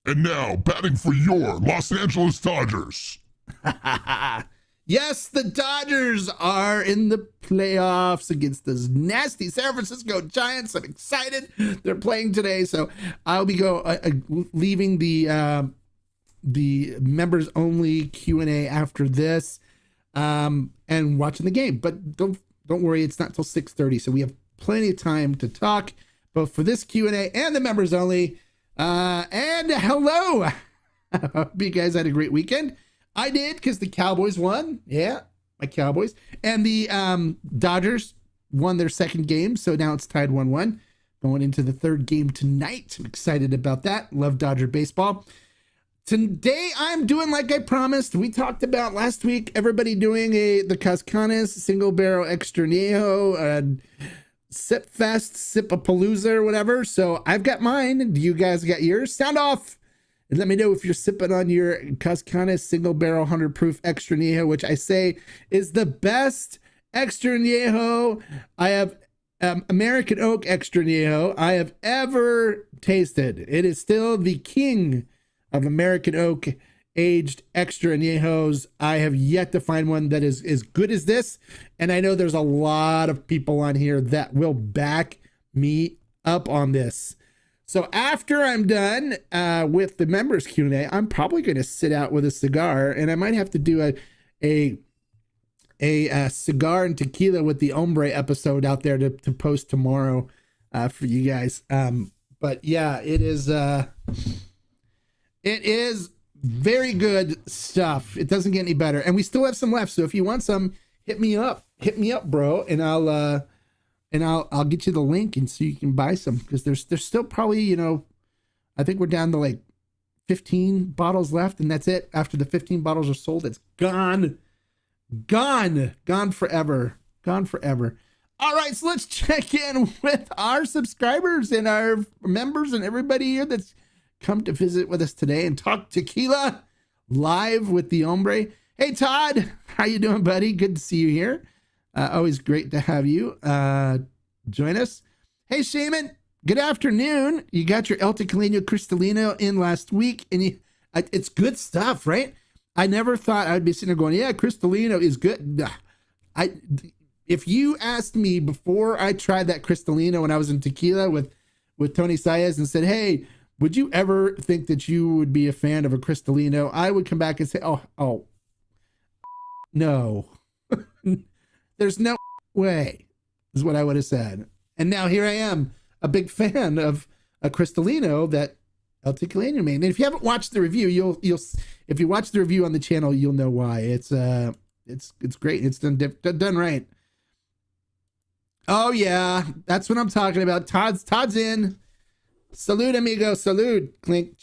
And now, batting for your Los Angeles Dodgers. Yes, the Dodgers are in the playoffs against those nasty San Francisco Giants. I'm excited. They're playing today, so I'll be leaving the members only Q&A after this, and watching the game. But don't worry, it's not till 6:30, so we have plenty of time to talk both for this Q&A and the members only. And hello. I hope you guys had a great weekend. I did, because the Cowboys won. Yeah, my Cowboys. And the Dodgers won their second game, so now it's tied 1-1. Going into the third game tonight. I'm excited about that. Love Dodger baseball. Today, I'm doing like I promised. We talked about last week, everybody doing the Cascanes Single Barrel Extrañejo, Sip Fest, Sip-a-Palooza, or whatever. So I've got mine. Do you guys got yours? Sound off and let me know if you're sipping on your Cascanes Single Barrel 100 Proof Extrañejo, which I say is the best Extrañejo I have, American Oak Extrañejo I have ever tasted. It is still the king of American Oak aged Extrañejos. I have yet to find one that is as good as this, and I know there's a lot of people on here that will back me up on this. So after I'm done with the members Q&A, I'm probably going to sit out with a cigar, and I might have to do a cigar and tequila with the Hombre episode out there to post tomorrow for you guys. But yeah, it is very good stuff. It doesn't get any better, and we still have some left. So if you want some, hit me up, bro, and I'll get you the link, and so you can buy some, because there's still probably, I think we're down to like 15 bottles left, and that's it. After the 15 bottles are sold, it's gone forever. All right, so let's check in with our subscribers and our members and everybody here that's come to visit with us today and talk tequila live with the Hombre. Hey, Todd, how you doing, buddy? Good to see you here. Always great to have you join us. Hey, Shaman, good afternoon. You got your El Tequilino Cristalino in last week, and it's good stuff, right? I never thought I'd be sitting there going, yeah, Cristalino is good. If you asked me before I tried that Cristalino when I was in Tequila with Tony Saez and said, hey, would you ever think that you would be a fan of a Cristalino? I would come back and say, oh, no. There's no way, is what I would have said. And now here I am, a big fan of a Cristalino that El Tequilino made. And if you haven't watched the review, you'll if you watch the review on the channel, you'll know why. It's great. It's done right. Oh yeah, that's what I'm talking about. Todd's in. Salud, amigo. Salud. Clink.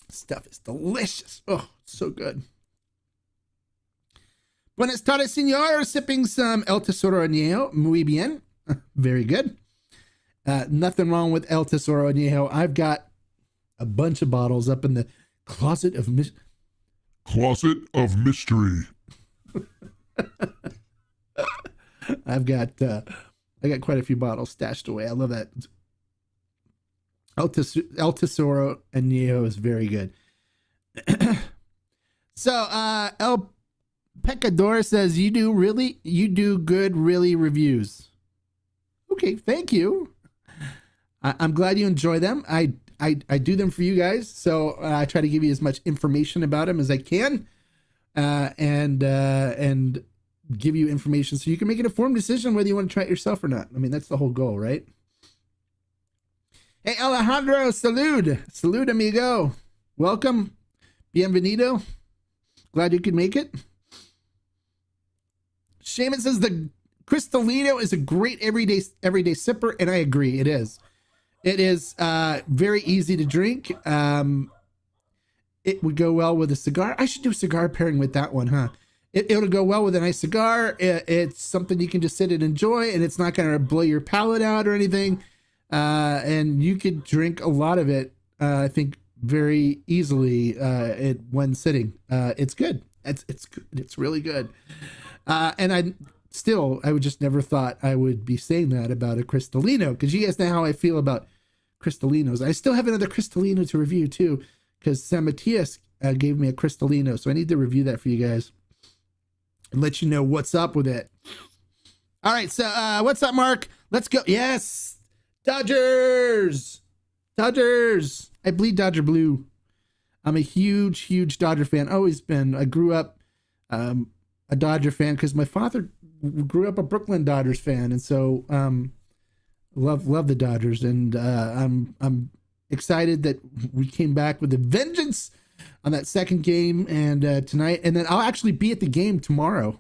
Stuff is delicious. Oh, so good. Buenas tardes, señor. Sipping some El Tesoro Añejo. Muy bien. Very good. Nothing wrong with El Tesoro Añejo. I've got a bunch of bottles up in the closet of mystery. I got quite a few bottles stashed away. I love that. El Tesoro Añejo is very good. So El Pecador says, you do good really reviews. Okay, thank you. I'm glad you enjoy them. I do them for you guys, so I try to give you as much information about them as I can, and give you information so you can make an informed decision whether you want to try it yourself or not. I mean, that's the whole goal, right? Hey, Alejandro, salud, amigo. Welcome. Bienvenido. Glad you could make it. Shaman says the Cristalino is a great everyday sipper, and I agree. It is. It is very easy to drink. It would go well with a cigar. I should do a cigar pairing with that one, huh? It'll go well with a nice cigar. It's something you can just sit and enjoy, and it's not going to blow your palate out or anything. And you could drink a lot of it, I think, very easily in one sitting. It's good. It's good. It's really good. And still, I would just never thought I would be saying that about a Cristalino, because you guys know how I feel about Cristalinos. I still have another Cristalino to review too, because San Matias gave me a Cristalino, so I need to review that for you guys and let you know what's up with it. All right, so what's up, Mark? Let's go. Yes, Dodgers. I bleed Dodger blue. I'm a huge Dodger fan. Always been. I grew up a Dodger fan because my father grew up a Brooklyn Dodgers fan, and so love the Dodgers. And I'm excited that we came back with a vengeance on that second game and tonight, and then I'll actually be at the game tomorrow.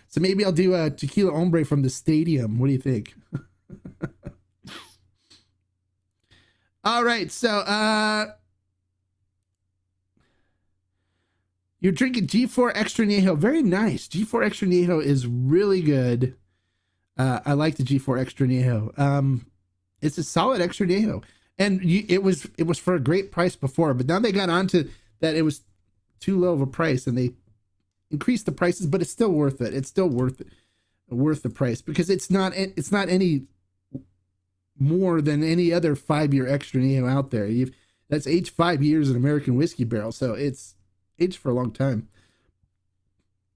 So maybe I'll do a Tequila Hombre from the stadium. What do you think? All right, so you're drinking G4 Extra Añejo. Very nice. G4 Extra Añejo is really good. I like the G4 Extra Añejo. It's a solid Extra Añejo, and it was for a great price before, but now they got onto that it was too low of a price, and they increased the prices, but it's still worth it. It's still worth the price, because it's not any more than any other 5-year Extra Añejo out there. That's aged 5 years in American whiskey barrel, so it's aged for a long time.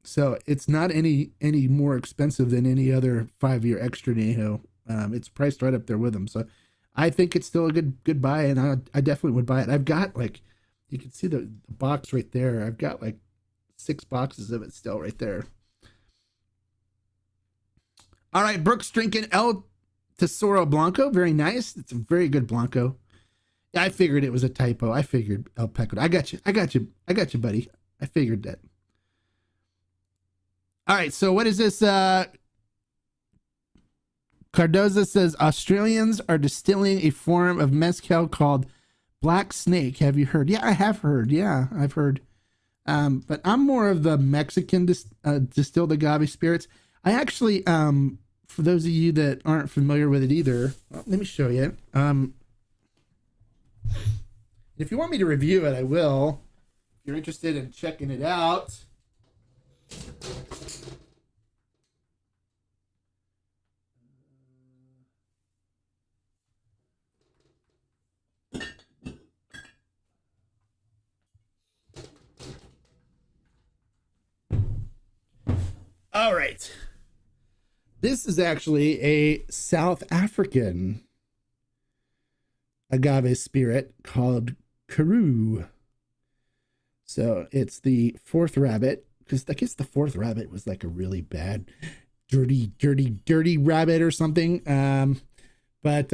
So it's not any more expensive than any other 5-year Extra Añejo. It's priced right up there with them. So I think it's still a good buy, and I definitely would buy it. I've got, like, you can see the box right there. I've got like 6 boxes of it still right there. All right, Brooks drinking El Tesoro Blanco. Very nice. It's a very good Blanco. I figured it was a typo. I figured El Peco. I got you, buddy. I figured that. All right, so what is this? Cardoza says Australians are distilling a form of mezcal called Black Snake. Have you heard? Yeah, I have heard. Yeah, I've heard. But I'm more of the Mexican distilled agave spirits. I actually, for those of you that aren't familiar with it either, let me show you. If you want me to review it, I will. If you're interested in checking it out. All right. This is actually a South African agave spirit called Karoo. So it's the Fourth Rabbit, because I guess the Fourth Rabbit was like a really bad, dirty rabbit or something. But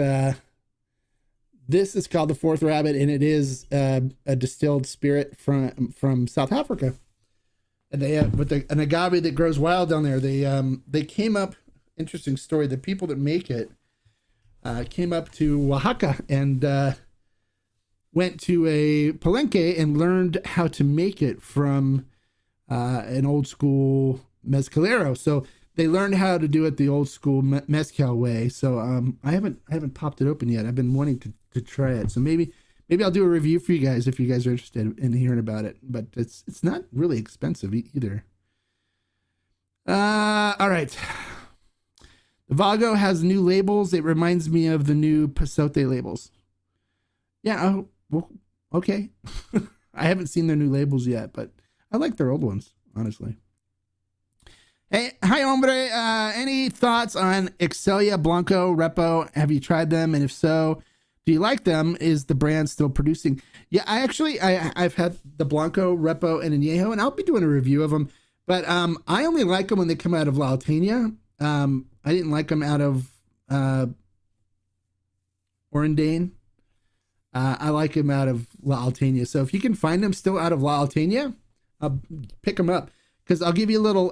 this is called the Fourth Rabbit, and it is a distilled spirit from South Africa. And they have with an agave that grows wild down there. They came up. Interesting story. The people that make it came up to Oaxaca and went to a palenque and learned how to make it from an old school mezcalero. So they learned how to do it the old school mezcal way. So I haven't popped it open yet. I've been wanting to try it. So maybe I'll do a review for you guys if you guys are interested in hearing about it. But it's not really expensive either. All right. The Vago has new labels. It reminds me of the new Pasote labels. Yeah. Oh, well, okay. I haven't seen their new labels yet, but I like their old ones, honestly. Hey, hi, Hombre. Any thoughts on Excelia, Blanco, Repo? Have you tried them? And if so, do you like them? Is the brand still producing? Yeah, I've had the Blanco, Repo, and Añejo, and I'll be doing a review of them. But I only like them when they come out of La Alteña. I didn't like them out of Orindane. I like them out of La Alteña. So if you can find them still out of La Alteña, pick them up. Because I'll give you a little,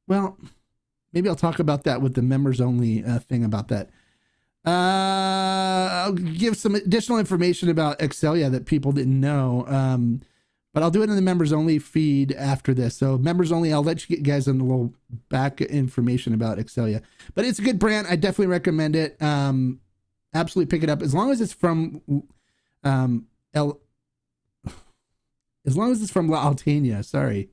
well, maybe I'll talk about that with the members only thing about that. I'll give some additional information about Excelia that people didn't know. But I'll do it in the members only feed after this. So members only, I'll let you get guys on a little back information about Excelia. But it's a good brand. I definitely recommend it. Absolutely pick it up. As long as it's from La Alteña, sorry.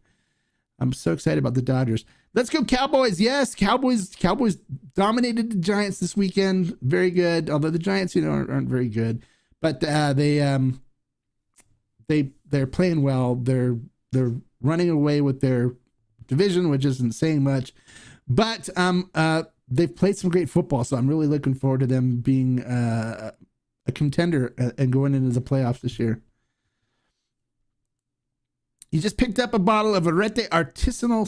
I'm so excited about the Dodgers. Let's go Cowboys. Yes, Cowboys dominated the Giants this weekend. Very good. Although the Giants, aren't very good, but they're playing well. They're running away with their division, which isn't saying much, but they've played some great football. So I'm really looking forward to them being a contender and going into the playoffs this year. You just picked up a bottle of Arete Artesanal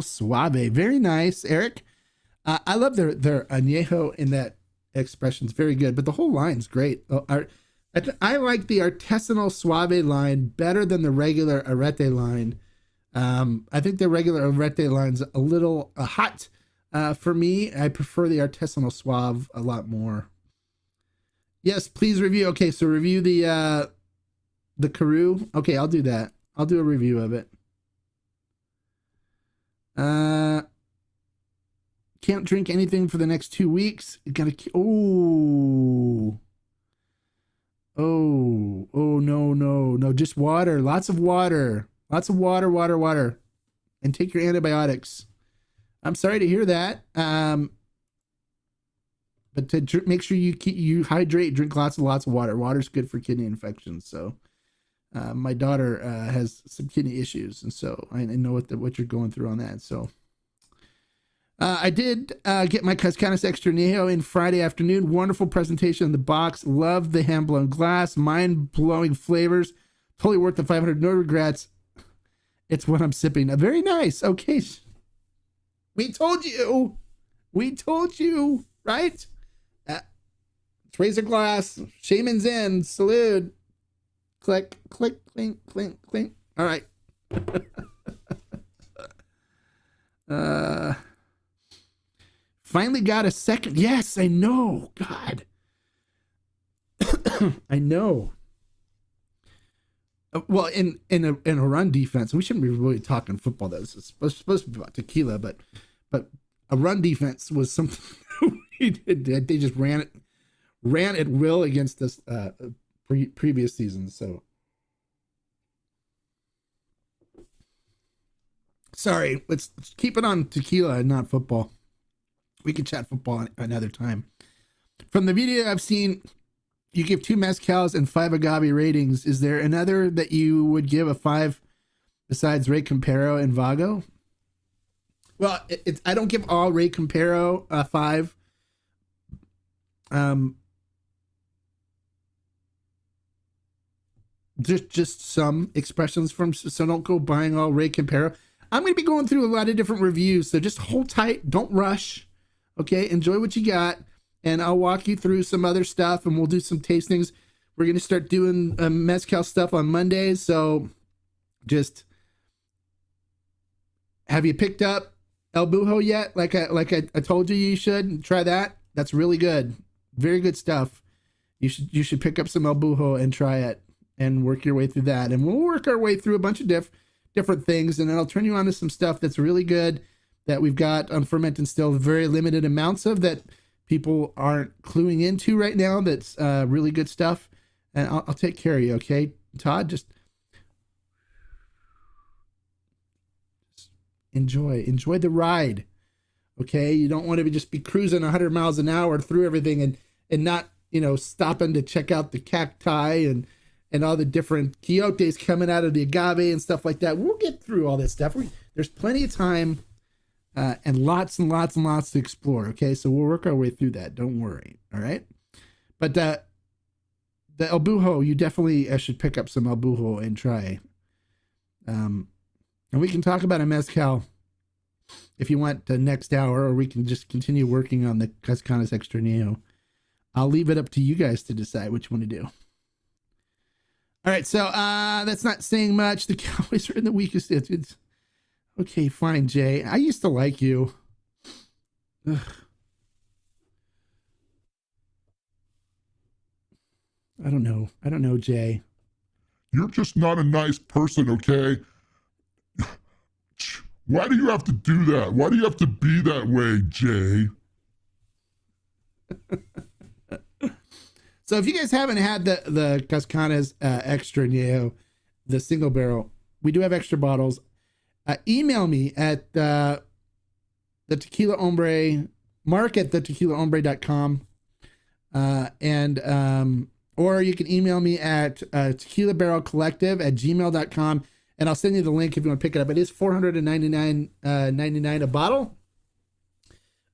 Suave. Very nice, Eric. I love their añejo in that expression. It's very good, but the whole line's great. I like the Artesanal Suave line better than the regular Arete line. I think the regular Arete line's a little hot for me. I prefer the Artesanal Suave a lot more. Yes, please review. Okay, so review the Carew. Okay, I'll do that. I'll do a review of it. Can't drink anything for the next 2 weeks. You gotta. Oh, no. Just water. Lots of water. Water. And take your antibiotics. I'm sorry to hear that. But to make sure you hydrate, drink lots of water. Water's good for kidney infections. So. My daughter has some kidney issues, and so I know what you're going through on that. So I did get my Cascanas Extra Añejo in Friday afternoon. Wonderful presentation in the box. Love the hand-blown glass. Mind-blowing flavors. Totally worth the 500. No regrets. It's what I'm sipping. Very nice. Okay. We told you, right? Let's raise a glass. Shaman's in. Salute. Click, click, clink, clink, clink. All right. Finally got a second. Yes, I know. God. I know. Well, in a run defense, we shouldn't be really talking football. Though it's supposed to be about tequila, but a run defense was something we did. They just ran at will against us. Previous seasons. So sorry, let's keep it on tequila and not football. We can chat football another time. From the video I've seen, you give 2 mezcals and 5 agave ratings. Is there another that you would give a 5 besides Rey Campero and Vago? Well, I don't give all Rey Campero a 5. Just some expressions from, so don't go buying all Rey Campero. I'm going to be going through a lot of different reviews, so just hold tight, don't rush. Okay, enjoy what you got, and I'll walk you through some other stuff, and we'll do some tastings. We're going to start doing mezcal stuff on Mondays, so just have you picked up El Bujo yet? Like I told you should try that. That's really good, very good stuff. You should pick up some El Bujo and try it. And work your way through that, and we'll work our way through a bunch of different things, and then I'll turn you on to some stuff that's really good that we've got on fermented still, very limited amounts of, that people aren't cluing into right now. That's really good stuff, and I'll take care of you. Okay, Todd, just enjoy the ride. Okay, you don't want to just be cruising 100 miles an hour through everything and not stopping to check out the cacti and all the different quiotes coming out of the agave and stuff like that. We'll get through all this stuff. There's plenty of time and lots to explore. Okay, so we'll work our way through that. Don't worry. All right. But the El Bujo, you definitely should pick up some El Bujo and try. And we can talk about a mezcal if you want the next hour, or we can just continue working on the Cascanas Extra Añejo. I'll leave it up to you guys to decide what you want to do. All right, so that's not saying much. The Cowboys are in the weakest. It's okay, fine, Jay. I used to like you. Ugh. I don't know, Jay. You're just not a nice person, okay? Why do you have to do that? Why do you have to be that way, Jay? So if you guys haven't had the Cascanas Extra Añejo, the single barrel, we do have extra bottles. email me at the Tequila Hombre, mark at thetequilahombre.com. Or you can email me at tequilabarrelcollective@gmail.com, and I'll send you the link if you want to pick it up. It is $499.99 a bottle,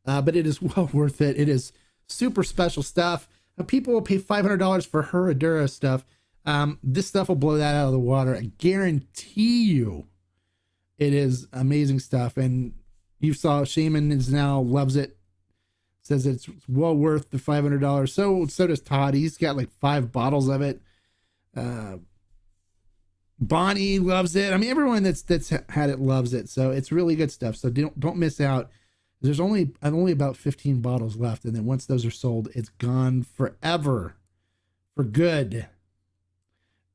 but it is well worth it. It is super special stuff. People will pay $500 for Herradura stuff. This stuff will blow that out of the water. I guarantee you it is amazing stuff. And you saw Shaman is now loves it. Says it's well worth the $500. So does Todd. He's got like 5 bottles of it. Bonnie loves it. I mean, everyone that's had it loves it. So it's really good stuff. So don't miss out. There's only about 15 bottles left, and then once those are sold, it's gone forever, for good.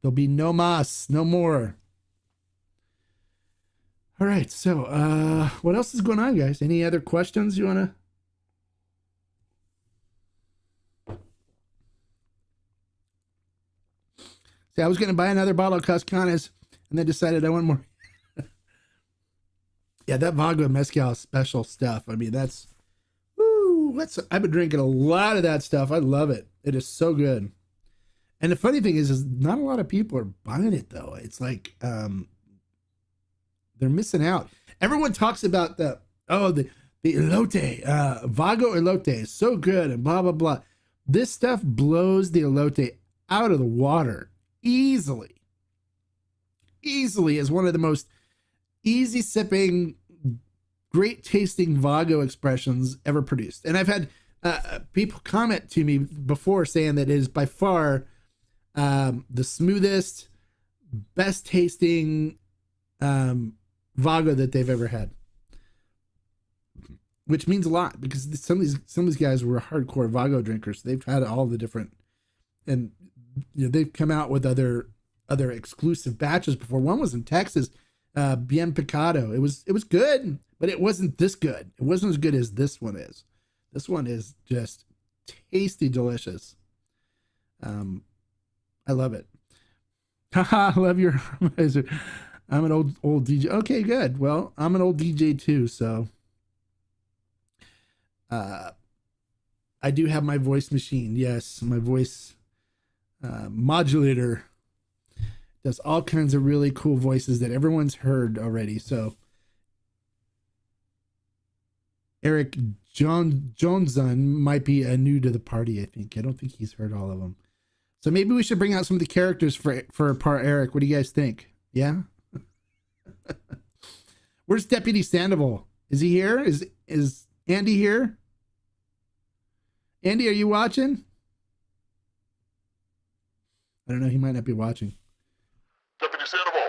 There'll be no mas, no more. All right. So what else is going on, guys? Any other questions you want to? See, I was going to buy another bottle of Cascanes and then decided I want more. Yeah, that Vago Mezcal is special stuff. I mean, I've been drinking a lot of that stuff. I love it. It is so good. And the funny thing is not a lot of people are buying it, though. It's like they're missing out. Everyone talks about the elote, Vago elote is so good and blah, blah, blah. This stuff blows the elote out of the water. Easily is one of the most easy sipping, great tasting Vago expressions ever produced. And I've had people comment to me before saying that it is by far the smoothest, best tasting Vago that they've ever had, which means a lot because some of these guys were hardcore Vago drinkers. They've had all the different, and they've come out with other exclusive batches before. One was in Texas, Bien Picado. It was good, but it wasn't this good. It wasn't as good as this one is. This one is just tasty, delicious. I love it. Haha, love your. I'm an old DJ. Okay, good. Well, I'm an old DJ too, so I do have my voice machine. Yes, my voice modulator does all kinds of really cool voices that everyone's heard already. So Eric Johnson might be new to the party. I don't think he's heard all of them. So maybe we should bring out some of the characters for Par Eric. What do you guys think? Yeah. Where's Deputy Sandoval? Is he here? Is Andy here? Andy, are you watching? I don't know. He might not be watching. Deputy Sandoval,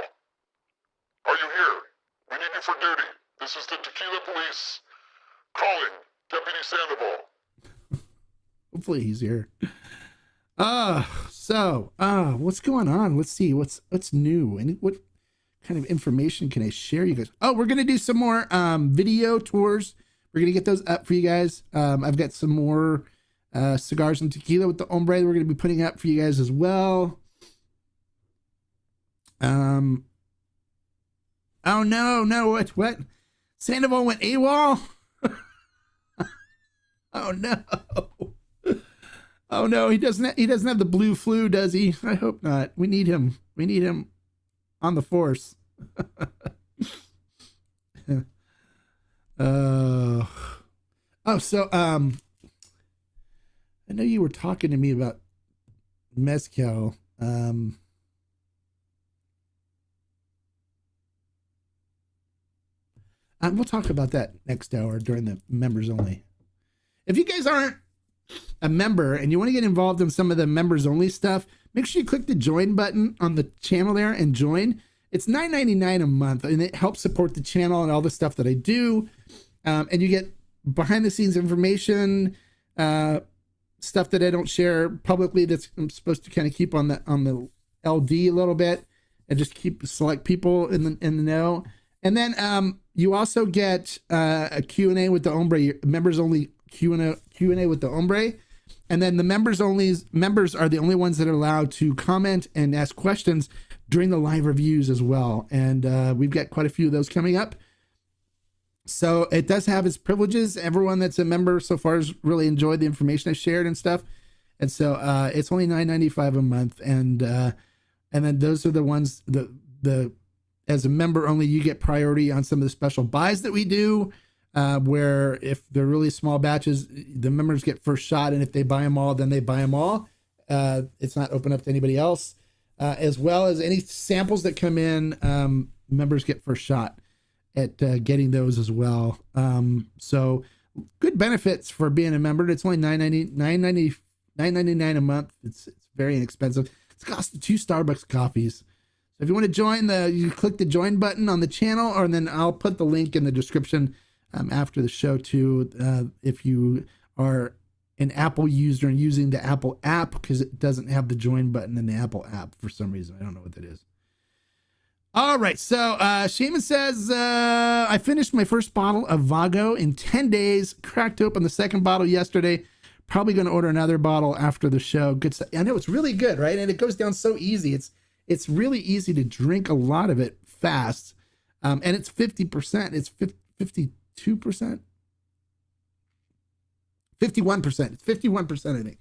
are you here? We need you for duty. This is the Tequila Police calling Deputy Sandoval. Hopefully he's here. What's going on? Let's see. What's new? And what kind of information can I share you guys? Oh, we're going to do some more video tours. We're going to get those up for you guys. I've got some more cigars and tequila with the Hombre we're going to be putting up for you guys as well. Oh no, what? Sandoval went AWOL? Oh no. Oh no, he doesn't have the blue flu, does he? I hope not. We need him on the force. I know you were talking to me about mezcal. We'll talk about that next hour during the members only. If you guys aren't a member and you want to get involved in some of the members only stuff, make sure you click the join button on the channel there and join. It's $9.99 a month, and it helps support the channel and all the stuff that I do. And you get behind the scenes information, stuff that I don't share publicly that I'm supposed to kind of keep on the LD a little bit and just keep select people in the know. And then you also get a Q&A with the Hombre, members only Q&A with the Hombre. And then the members are the only ones that are allowed to comment and ask questions during the live reviews as well. And we've got quite a few of those coming up. So it does have its privileges. Everyone that's a member so far has really enjoyed the information I shared and stuff. And so it's only $9.95 a month. And then those are the ones the as a member only, you get priority on some of the special buys that we do, where if they're really small batches, the members get first shot. And if they buy them all, then they buy them all. It's not open up to anybody else, as well as any samples that come in. Members get first shot at getting those as well. So good benefits for being a member. It's only $9.99 a month. It's very inexpensive. It's cost 2 Starbucks coffees. So if you want to join, you click the join button on the channel, or then I'll put the link in the description after the show too. If you are an Apple user and using the Apple app, because it doesn't have the join button in the Apple app for some reason. I don't know what that is. All right, so Shaman says, I finished my first bottle of Vago in 10 days, cracked open the second bottle yesterday. Probably going to order another bottle after the show. Good stuff. I know it's really good, right? And it goes down so easy. It's really easy to drink a lot of it fast. And it's 50%. It's 52%. 51%. It's 51%, I think.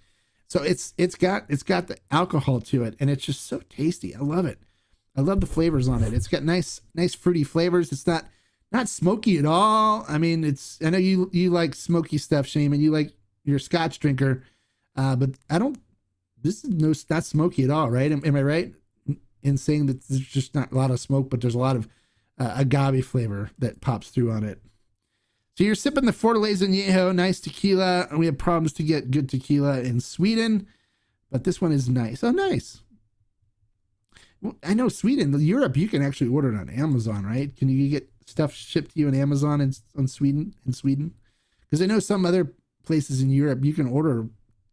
So it's got the alcohol to it, and it's just so tasty. I love it. I love the flavors on it. It's got nice fruity flavors. It's not smoky at all. I mean, I know you like smoky stuff, Shaman. You're a Scotch drinker, but this is not smoky at all, right? Am I right in saying that there's just not a lot of smoke, but there's a lot of agave flavor that pops through on it. So you're sipping the Fortaleza Añejo, nice tequila. And we have problems to get good tequila in Sweden, but this one is nice. Oh, nice. Well, I know Sweden, Europe, you can actually order it on Amazon, right? Can you get stuff shipped to you on Amazon in Sweden? Because I know some other places in Europe, you can order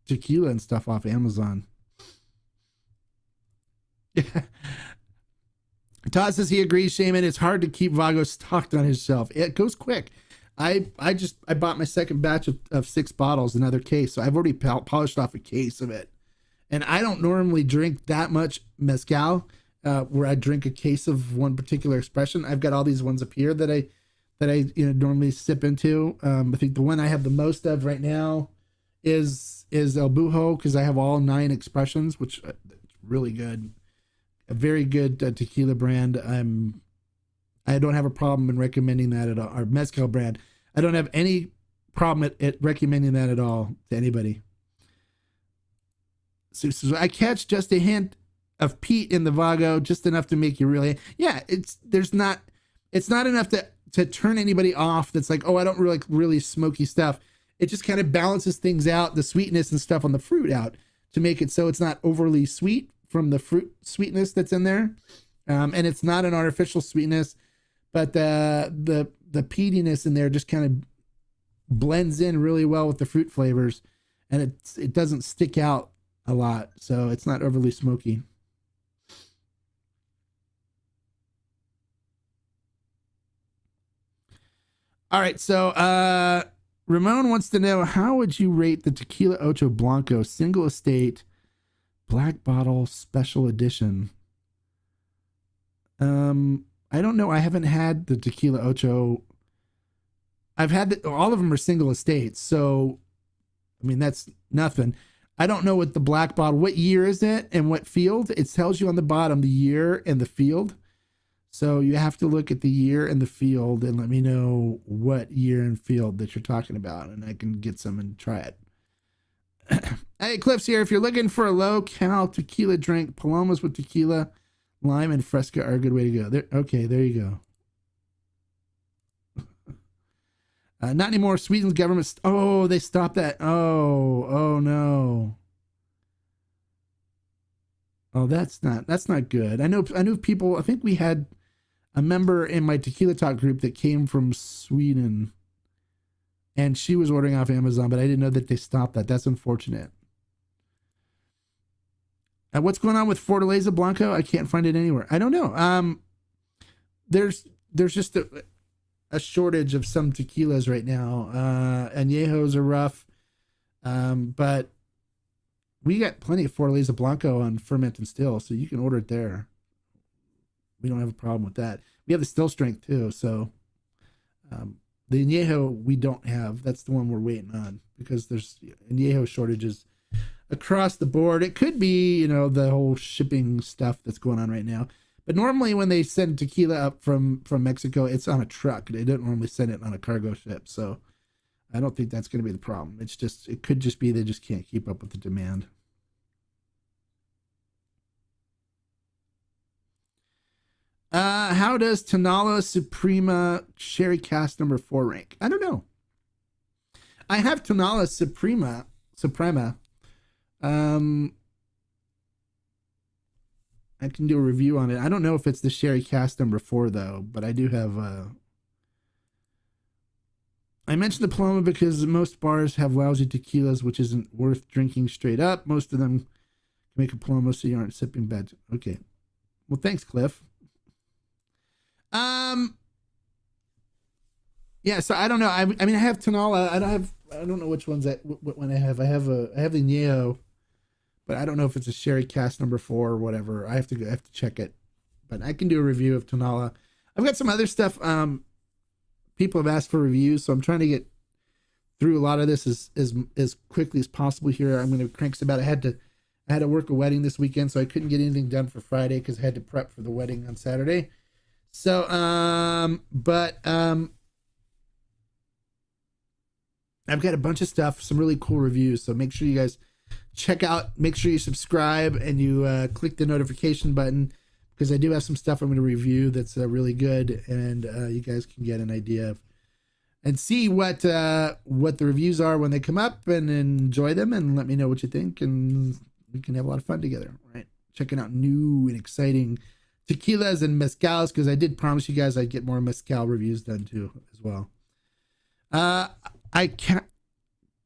tequila and stuff off Amazon. Todd says he agrees, Shaman. It's hard to keep Vago stocked on his shelf. It goes quick. I bought my second batch of 6 bottles, another case. So I've already polished off a case of it. And I don't normally drink that much mezcal, where I drink a case of one particular expression. I've got all these ones up here that I normally sip into. I think the one I have the most of right now is El Bujo, because I have all 9 expressions, which is really good. A very good tequila brand. I don't have a problem in recommending that at all. Our mezcal brand. I don't have any problem at recommending that at all to anybody. So I catch just a hint of peat in the Vago, just enough to make you really, it's not enough to turn anybody off. That's like, oh, I don't really like really smoky stuff. It just kind of balances things out, the sweetness and stuff on the fruit out, to make it so it's not overly sweet from the fruit sweetness that's in there. And it's not an artificial sweetness, but the peatiness in there just kind of blends in really well with the fruit flavors, and it doesn't stick out a lot, so it's not overly smoky. All right, so Ramon wants to know, how would you rate the Tequila Ocho Blanco single estate black bottle special edition? I don't know. I haven't had the Tequila Ocho. I've had all of them are single estates, so I mean that's nothing. I don't know what the black bottle, what year is it and what field. It tells you on the bottom the year and the field. So you have to look at the year and the field and let me know what year and field that you're talking about, and I can get some and try it. Hey, Cliff's here. If you're looking for a low-cal tequila drink, Palomas with tequila, lime, and Fresca are a good way to go. There you go. Not anymore. Sweden's government. They stopped that. Oh no. Oh, that's not good. I know people. I think we had a member in my Tequila Talk group that came from Sweden, and she was ordering off Amazon, but I didn't know that they stopped that. That's unfortunate. What's going on with Fortaleza Blanco? I can't find it anywhere. I don't know. There's just a shortage of some tequilas right now. Añejos are rough, but we got plenty of Fortaleza Blanco on Ferment and Still, so you can order it there. we don't have a problem with that. We have the still strength too. So the añejo we don't have. That's the one we're waiting on because there's añejo shortages across the board. It could be, you know, the whole shipping stuff that's going on right now. But normally when they send tequila up from Mexico, it's on a truck. They don't normally send it on a cargo ship. So I don't think that's going to be the problem. It could just be they just can't keep up with the demand. How does Tonala Suprema Sherry Cask number 4 rank? I don't know. I have Tonala Suprema. I can do a review on it. I don't know if it's the Sherry Cask number 4 though, but I do have. I mentioned the Paloma because most bars have lousy tequilas, which isn't worth drinking straight up. Most of them can make a Paloma so you aren't sipping bad. Okay. Well, thanks, Cliff. Yeah, so I don't know. I mean, I have Tonala. I don't know which ones what one I have. I have the Añejo, but I don't know if it's a Sherry Cask number 4 or whatever. I have to check it, but I can do a review of Tonala. I've got some other stuff. People have asked for reviews, so I'm trying to get through a lot of this as quickly as possible here. I'm going to crank some out. I had to work a wedding this weekend, so I couldn't get anything done for Friday because I had to prep for the wedding on Saturday. So, I've got a bunch of stuff, some really cool reviews. So make sure you guys check out, make sure you subscribe and you click the notification button because I do have some stuff I'm going to review that's really good, and you guys can get an idea of and see what the reviews are when they come up and enjoy them and let me know what you think, and we can have a lot of fun together, right? Checking out new and exciting tequilas and mezcals because I did promise you guys I'd get more mezcal reviews done too as well. I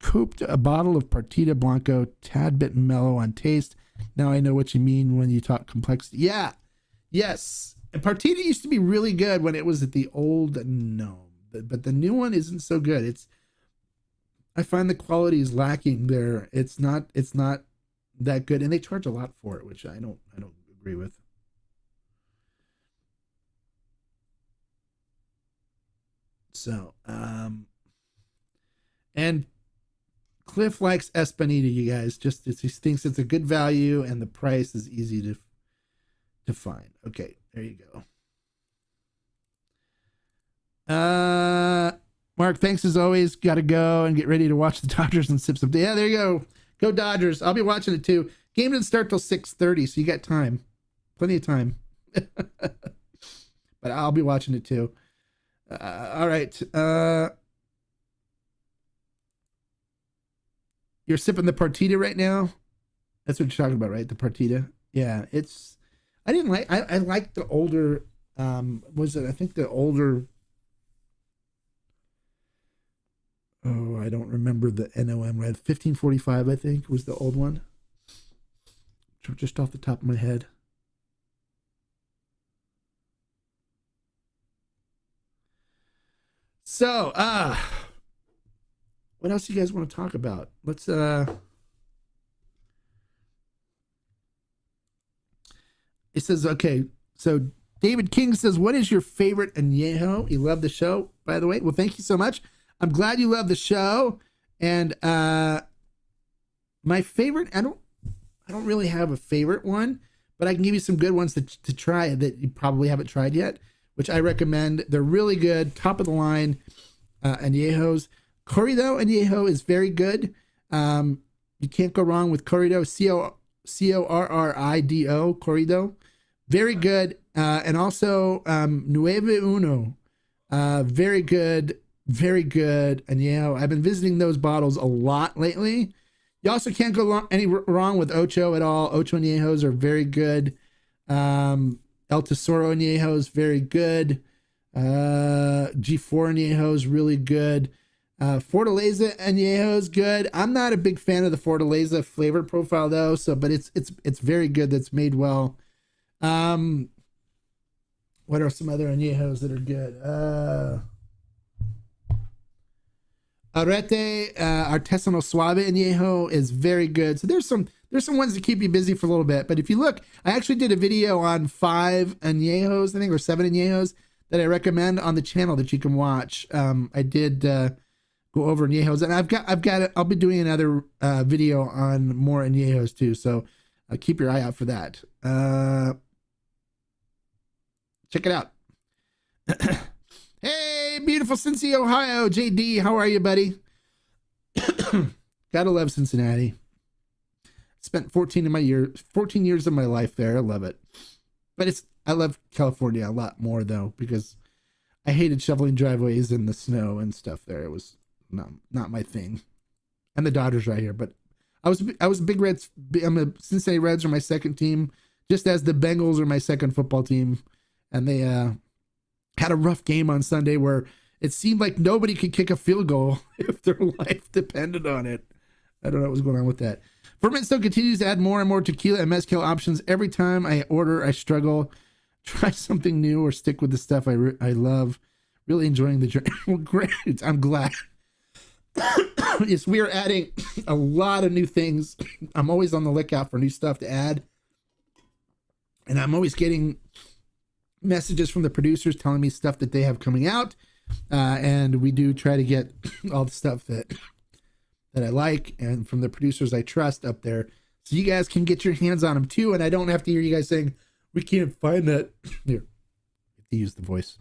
cooped a bottle of Partida Blanco, tad bit mellow on taste. Now I know what you mean when you talk complexity. Yeah, yes. And Partida used to be really good when it was at the old Gnome, but the new one isn't so good. I find the quality is lacking there. It's not that good, and they charge a lot for it, which I don't agree with. So, and Cliff likes Espinita, you guys. He thinks it's a good value and the price is easy to find. Okay, there you go. Mark, thanks as always. Got to go and get ready to watch the Dodgers and sip some. Yeah, there you go. Go Dodgers. I'll be watching it too. Game didn't start till 6:30, so you got time. Plenty of time. But I'll be watching it too. All right. You're sipping the Partida right now. That's what you're talking about, right? The Partida. Yeah, I liked the older, I think the older, I don't remember the NOM, right? 1545, I think, was the old one. Just off the top of my head. So, what else do you guys want to talk about? Let's it says, okay, so David King says, what is your favorite añejo? He loved the show, by the way. Well, thank you so much. I'm glad you love the show. And my favorite, I don't really have a favorite one, but I can give you some good ones to try that you probably haven't tried yet, which I recommend. They're really good, top of the line añejos. Corrido añejo is very good. You can't go wrong with Corrido. Corrido. Corrido, very good. And also Nueve Uno, very good añejo. I've been visiting those bottles a lot lately. You also can't go wrong with Ocho at all. Ocho añejos are very good. El Tesoro añejo is very good. G4 añejo is really good. Fortaleza añejo is good. I'm not a big fan of the Fortaleza flavor profile though, but it's very good. That's made well. What are some other añejos that are good? Arete Artesano Suave añejo is very good. So there's there's some ones that keep you busy for a little bit. But if you look, I actually did a video on 5 añejos, I think, or 7 añejos that I recommend on the channel that you can watch. I did go over añejos, and I'll be doing another video on more añejos too. So keep your eye out for that. Check it out. Hey, beautiful Cincy, Ohio. JD, how are you, buddy? Gotta love Cincinnati. Spent 14 years of my life there. I love it. But I love California a lot more though, because I hated shoveling driveways in the snow and stuff there. It was not my thing. And the Dodgers right here, but I was a big Reds. I'm a Cincinnati Reds are my second team, just as the Bengals are my second football team. And they had a rough game on Sunday where it seemed like nobody could kick a field goal if their life depended on it. I don't know what was going on with that. Ferment still continues to add more and more tequila and mezcal options. Every time I order, I struggle. Try something new or stick with the stuff I love. Really enjoying the journey. Well, great. I'm glad. Yes, we are adding a lot of new things. I'm always on the lookout for new stuff to add. And I'm always getting messages from the producers telling me stuff that they have coming out. And we do try to get all the stuff that I like and from the producers I trust up there, so you guys can get your hands on them too. And I don't have to hear you guys saying, we can't find that. Here, to use the voice.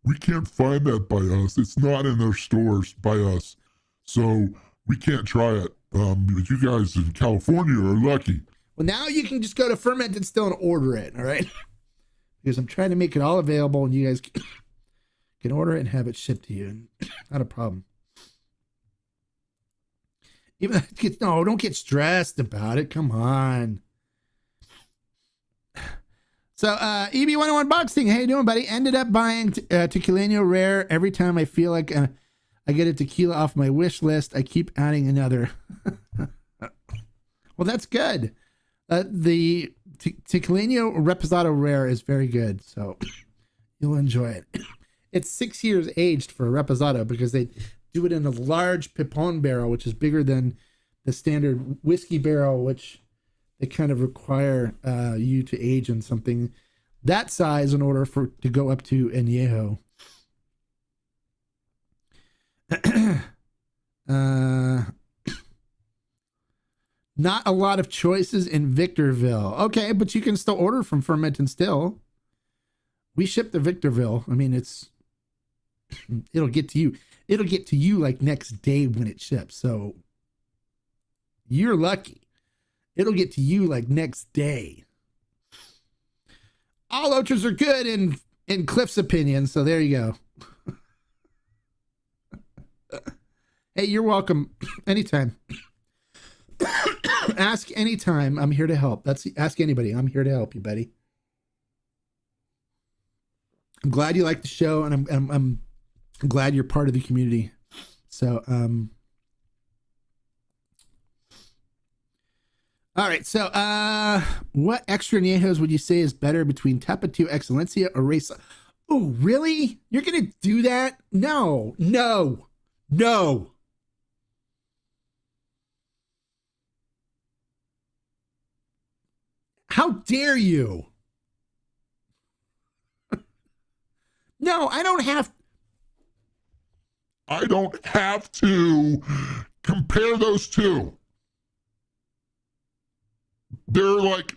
We can't find that by us. It's not in their stores by us. So we can't try it. You guys in California are lucky. Well, now you can just go to Fermented Still and order it, all right? Because I'm trying to make it all available and you guys can order it and have it shipped to you. Not a problem. Even no, don't get stressed about it. Come on. So, EB101 Boxing, how you doing, buddy? Ended up buying Tequilano Rare. Every time I feel like I get a tequila off my wish list, I keep adding another. Well, that's good. The Tequilano Reposado Rare is very good, so you'll enjoy it. It's 6 years aged for a Reposado because they do it in a large Pipon barrel, which is bigger than the standard whiskey barrel, which they kind of require you to age in something that size in order to go up to añejo. Not a lot of choices in Victorville. Okay, but you can still order from Ferment and Still. We ship to Victorville. I mean, it'll get to you. It'll get to you like next day when it ships. So you're lucky. It'll get to you like next day. All Ochers are good in Cliff's opinion. So there you go. Hey, you're welcome. Anytime. Ask anytime. I'm here to help. Ask anybody. I'm here to help you, buddy. I'm glad you like the show, and I'm glad you're part of the community. So, all right. So, what extra añejos would you say is better between Tapatio Excelencia or Reyes? Oh, really? You're gonna do that? No. How dare you? No, I don't have to compare those two. They're like,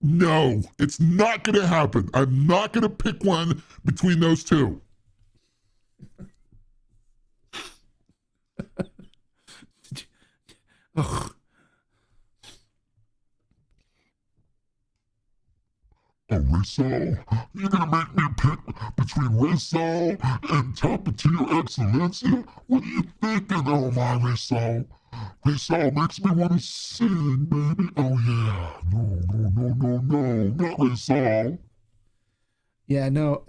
no, it's not going to happen. I'm not going to pick one between those two. Ugh. Oh, Rizal? You're gonna make me pick between Rizal and Tapatio Excelencia? What are you thinking? Oh, my Rizal. Rizal makes me want to sing, baby. Oh, yeah. No, not Rizal. Yeah, no.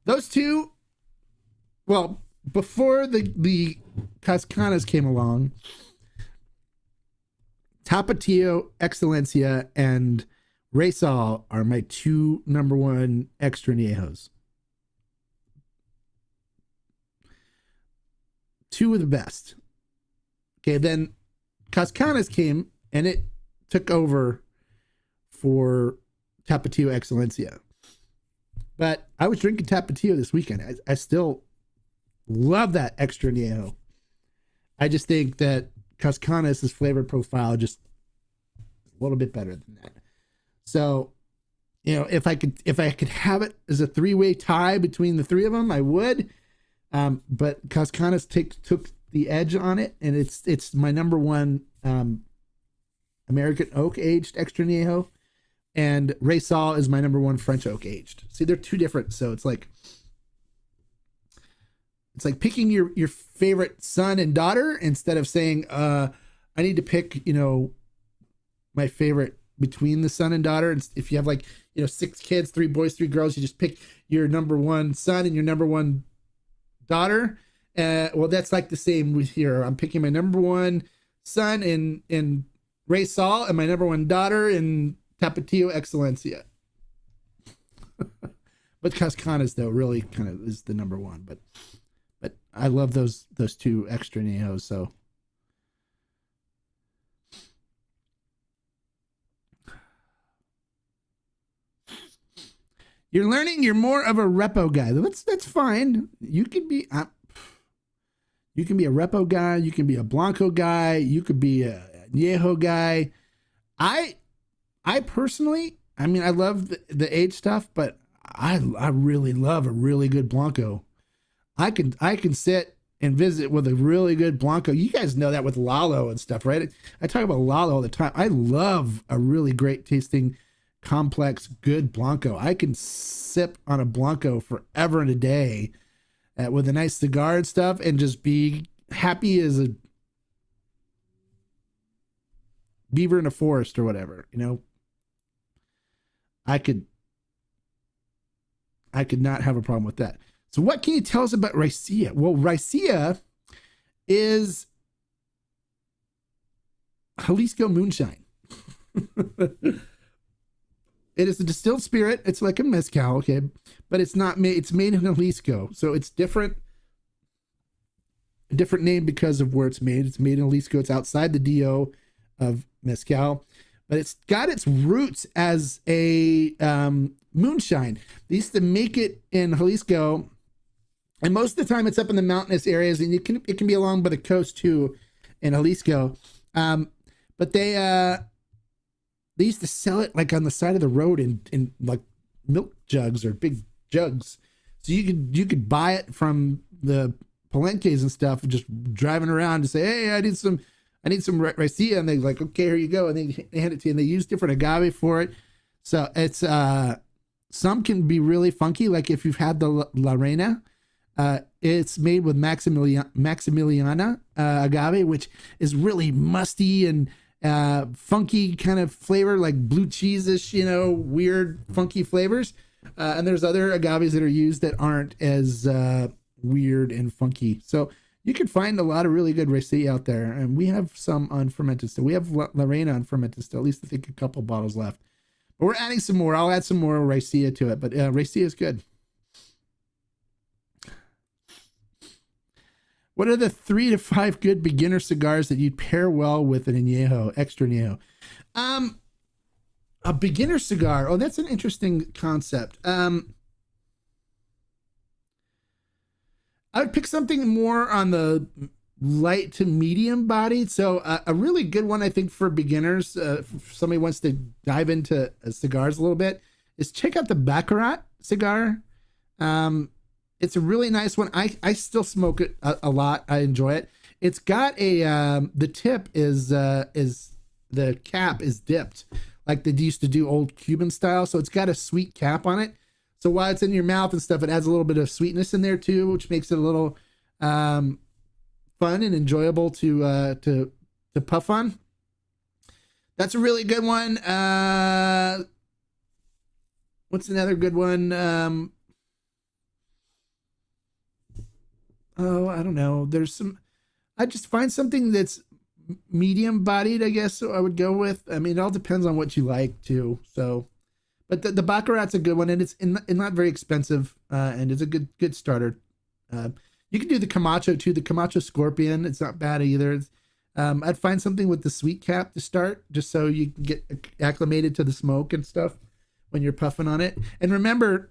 Those two, well, before the Cascanas came along, Tapatio Excelencia and Reyes are my two number one extra añejos. two of the best. Okay, then Cascanas came and it took over for Tapatio Excelencia. But I was drinking Tapatio this weekend. I still love that extra añejo. I just think that Cascanas' flavor profile just a little bit better than that. So, you know, if I could have it as a three-way tie between the three of them, I would. But Cascanas took the edge on it, and it's my number one American oak aged extra añejo, and Raysal is my number one French oak aged. See, they're two different, so it's like picking your favorite son and daughter instead of saying I need to pick, you know, my favorite between the son and daughter. And if you have, like, you know, 6 kids, 3 boys, 3 girls, you just pick your number one son and your number one daughter. Well, that's like the same with here. I'm picking my number one son in Raysal and my number one daughter in Tapatio Excelencia. But Cascanas, though, really kind of is the number one. But I love those two extra añejos. So you're learning you're more of a repo guy. That's fine. You can be a repo guy. You can be a Blanco guy. You could be a Añejo guy. I personally, I mean, I love the age stuff, but I really love a really good Blanco. I can sit and visit with a really good Blanco. You guys know that with Lalo and stuff, right? I talk about Lalo all the time. I love a really great tasting, complex, good Blanco. I can sip on a Blanco forever and a day with a nice cigar and stuff and just be happy as a beaver in a forest or whatever, you know. I could not have a problem with that. So what can you tell us about Raicilla? Well, Raicilla is Jalisco moonshine. It is a distilled spirit. It's like a mezcal, okay, but it's not made. It's made in Jalisco, so it's different. A different name because of where it's made. It's made in Jalisco. It's outside the DO of mezcal, but it's got its roots as a moonshine. They used to make it in Jalisco, and most of the time it's up in the mountainous areas, and it can be along by the coast too, in Jalisco. But they used to sell it like on the side of the road in like milk jugs or big jugs. So you could buy it from the palenques and stuff, just driving around to say, hey, I need some Raicilla, and they're like, okay, here you go, and they hand it to you, and they use different agave for it. So it's some can be really funky, like if you've had the La Reina. It's made with Maximiliana agave, which is really musty and funky kind of flavor, like blue cheese-ish, you know, weird funky flavors. And there's other agaves that are used that aren't as weird and funky. So you can find a lot of really good Raicilla out there, and we have some unfermented still. We have La Reina unfermented still, at least I think a couple bottles left. But we're adding some more. I'll add some more Raicilla to it, but Raicilla is good. What are the 3 to 5 good beginner cigars that you'd pair well with an añejo, extra añejo? A beginner cigar. Oh, that's an interesting concept. I would pick something more on the light to medium bodied. So a really good one, I think, for beginners, if somebody wants to dive into cigars a little bit, is check out the Baccarat cigar. It's a really nice one. I still smoke it a lot. I enjoy it. It's got the tip is the cap is dipped like they used to do old Cuban style. So it's got a sweet cap on it. So while it's in your mouth and stuff, it adds a little bit of sweetness in there too, which makes it a little fun and enjoyable to puff on. That's a really good one. What's another good one? Oh, I don't know. I just find something that's medium bodied, I guess. So I would go with, I mean, it all depends on what you like too. So, but the Baccarat's a good one, and it's not very expensive, and it's a good starter. You You can do the Camacho too. The Camacho Scorpion. It's not bad either. I'd find something with the sweet cap to start, just so you can get acclimated to the smoke and stuff when you're puffing on it. And remember,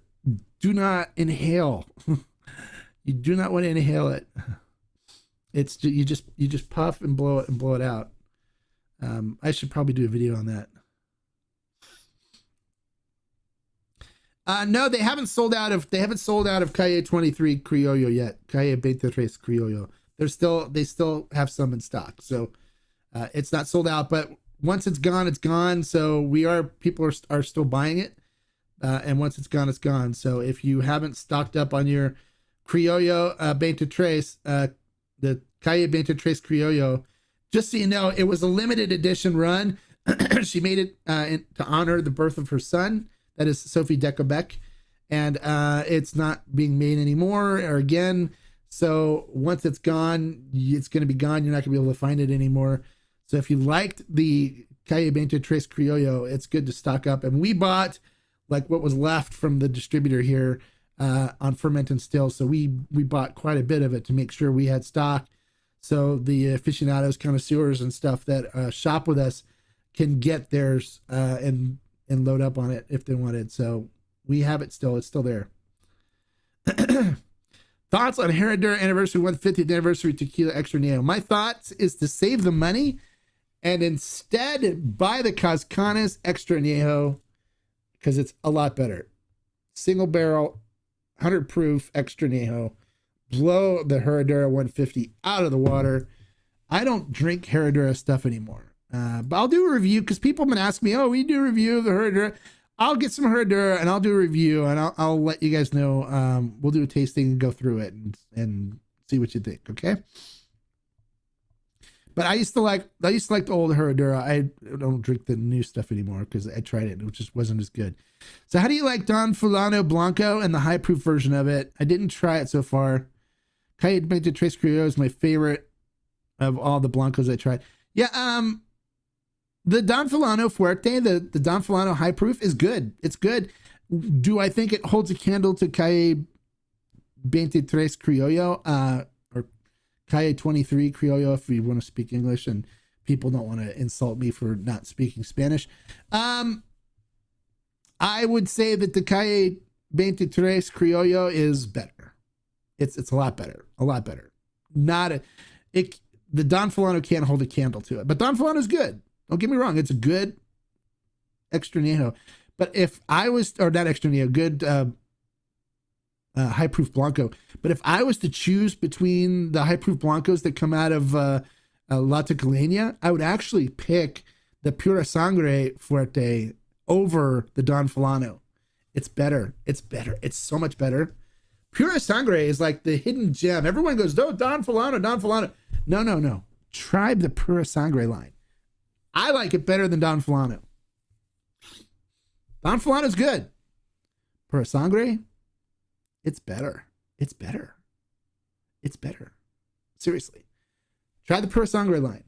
do not inhale. You do not want to inhale it. It's you just puff and blow it out. I should probably do a video on that. No, they haven't sold out of Calle 23 Criollo yet. Calle 23 Criollo. They still have some in stock. So it's not sold out, but once it's gone, it's gone. So people are still buying it. And once it's gone, it's gone. So if you haven't stocked up on your Criollo 23, the Calle 23 Criollo, just so you know, it was a limited edition run. She made it to honor the birth of her son. That is Sophie Decobec. And it's not being made anymore or again. So once it's gone, it's going to be gone. You're not going to be able to find it anymore. So if you liked the Calle 23 Criollo, it's good to stock up. And we bought like what was left from the distributor here on Ferment and Still. So we bought quite a bit of it to make sure we had stock. So the aficionados, connoisseurs and stuff that shop with us can get theirs and load up on it if they wanted. So we have it still. It's still there. Thoughts on Herradura Anniversary 150th Anniversary Tequila Extra Neo. My thoughts is to save the money and instead buy the Cascanes Extra Neo because it's a lot better. Single barrel, 100 proof Extra Neo. Blow the Herradura 150 out of the water. I don't drink Herradura stuff anymore. But I'll do a review because people have been asking me, we do a review of the Herradura. I'll get some Herradura and I'll do a review and I'll let you guys know. We'll do a tasting and go through it and see what you think. Okay. But I used to like the old Herradura. I don't drink the new stuff anymore because I tried it and it just wasn't as good. So how do you like Don Fulano Blanco and the high proof version of it? I didn't try it so far. Calle 23 Criollo is my favorite of all the Blancos I tried. Yeah. The Don Fulano Fuerte, the Don Fulano High Proof is good. It's good. Do I think it holds a candle to Calle 23 Criollo or Calle 23 Criollo if you want to speak English and people don't want to insult me for not speaking Spanish? I would say that the Calle 23 Criollo is better. It's a lot better. A lot better. The Don Fulano can't hold a candle to it, but Don Fulano is good. Don't get me wrong. It's a good Extra Neo. But if I was, or not Extra Neo, good high proof Blanco. But if I was to choose between the high proof Blancos that come out of La Tequilania, I would actually pick the Pura Sangre Fuerte over the Don Fulano. It's better. It's better. It's so much better. Pura Sangre is like the hidden gem. Everyone goes, Don Fulano, Don Fulano. No. Try the Pura Sangre line. I like it better than Don Fulano. Don Fulano's good. Pura Sangre, it's better. It's better. It's better. Seriously. Try the Pura Sangre line.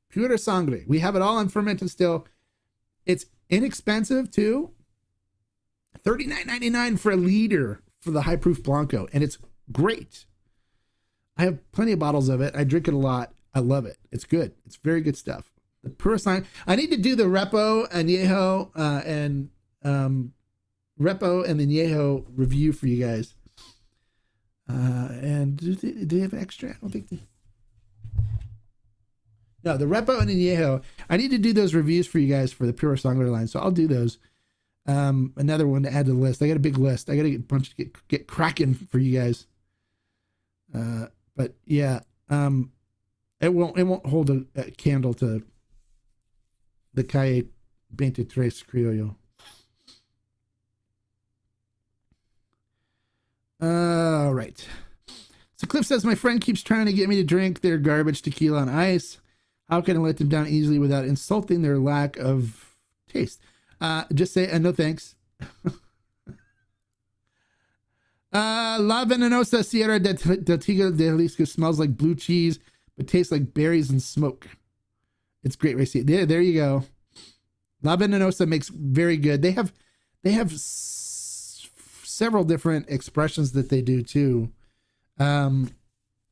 Pura Sangre. We have it all on Ferment and Still. It's inexpensive too. $39.99 for a liter for the high proof Blanco. And it's great. I have plenty of bottles of it. I drink it a lot. I love it. It's good. It's very good stuff. The Pura Sangre. I need to do the Repo Añejo Repo and the Añejo review for you guys. And do they have extra? I don't think they. No, the Repo and the Añejo. I need to do those reviews for you guys for the Pura Sangre line. So I'll do those. Another one to add to the list. I got a big list. I got to get cracking for you guys. But yeah, it won't hold a candle to the Calle 23 Criollo. All right. So Cliff says, my friend keeps trying to get me to drink their garbage tequila on ice. How can I let them down easily without insulting their lack of taste? Just say, no thanks. La Venenosa Sierra de Tigre de Jalisco smells like blue cheese, but tastes like berries and smoke. It's great racing. There you go. La Venenosa makes very good. They have several different expressions that they do too.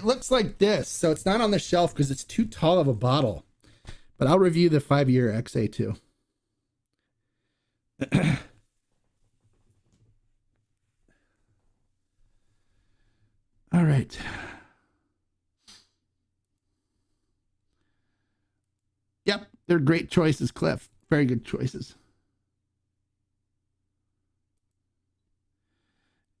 it looks like this. So it's not on the shelf because it's too tall of a bottle. But I'll review the 5-year XA too. All right. Yep, they're great choices, Cliff. Very good choices.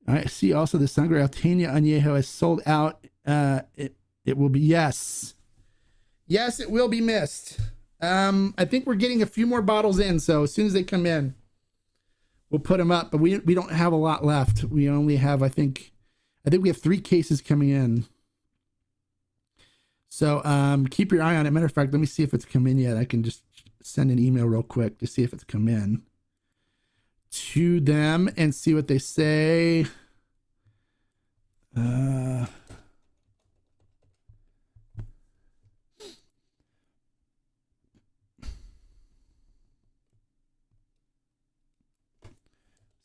All right, see also the Sangre Alteña Añejo has sold out. It will be, yes. Yes, it will be missed. I think we're getting a few more bottles in, so as soon as they come in, we'll put them up. But we don't have a lot left. We only have, I think we have 3 cases coming in. So keep your eye on it. Matter of fact, let me see if it's come in yet. I can just send an email real quick to see if it's come in to them and see what they say.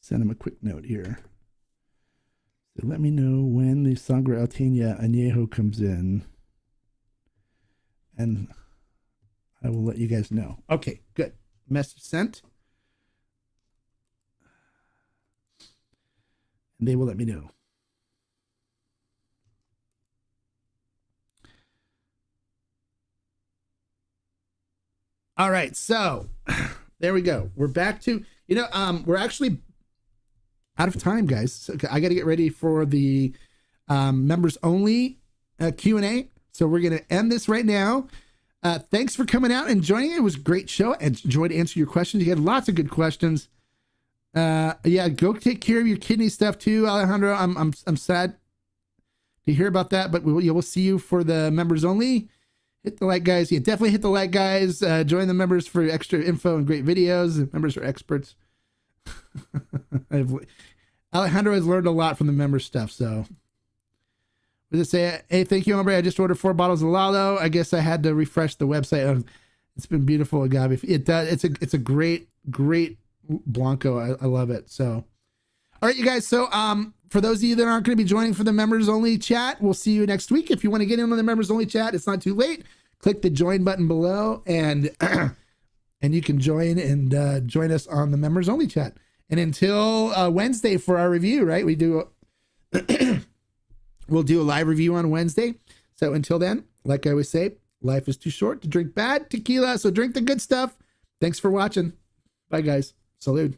Send them a quick note here. So let me know when the Sangre Alteña Añejo comes in, and I will let you guys know. Okay, good. Message sent. And they will let me know. All right, so there we go. We're back to, we're actually out of time, guys. So I got to get ready for the members only Q&A. So we're going to end this right now. Thanks for coming out and joining. It was a great show. I enjoyed answering your questions. You had lots of good questions. Yeah, go take care of your kidney stuff too, Alejandro. I'm sad to hear about that, but we'll see you for the members only. Hit the like, guys. Yeah, definitely hit the like, guys. Join the members for extra info and great videos. The members are experts. Alejandro has learned a lot from the member stuff. So we'll just say, hey, thank you, Hombre. I just ordered 4 bottles of Lalo. I guess I had to refresh the website. It's been beautiful, Agave. It does. It's a great Blanco. I love it. So, all right, you guys. So, for those of you that aren't going to be joining for the members only chat, we'll see you next week. If you want to get in on the members only chat, it's not too late. Click the join button below and you can join and join us on the members only chat. And until Wednesday for our review, right? We'll do a live review on Wednesday. So until then, like I always say, life is too short to drink bad tequila. So drink the good stuff. Thanks for watching. Bye, guys. Salud.